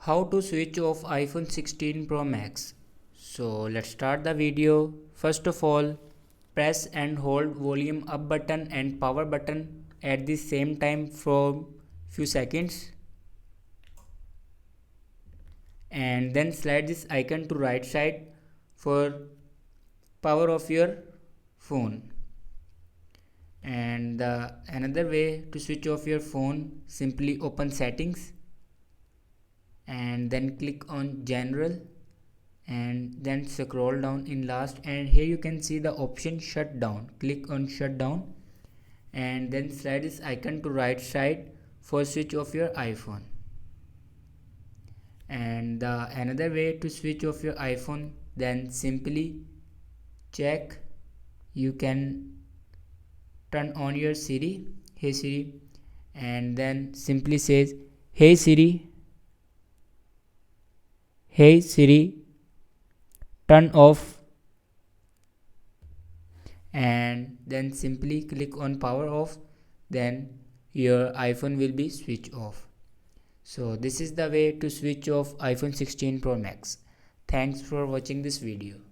How to switch off iPhone 16 Pro Max. So let's start the video. First of all, press and hold volume up button and power button at the same time for few seconds, and then slide this icon to right side for power of your phone. And another way to switch off your phone, simply open settings and then click on general and then scroll down in last, and here you can see the option shutdown. Click on shutdown and then slide this icon to right side for switch off your iPhone. And another way to switch off your iPhone, then simply check, you can turn on your Siri, hey Siri, and then simply says hey Siri, turn off, and then simply click on power off, then your iPhone will be switched off. So this is the way to switch off iPhone 16 Pro Max. Thanks for watching this video.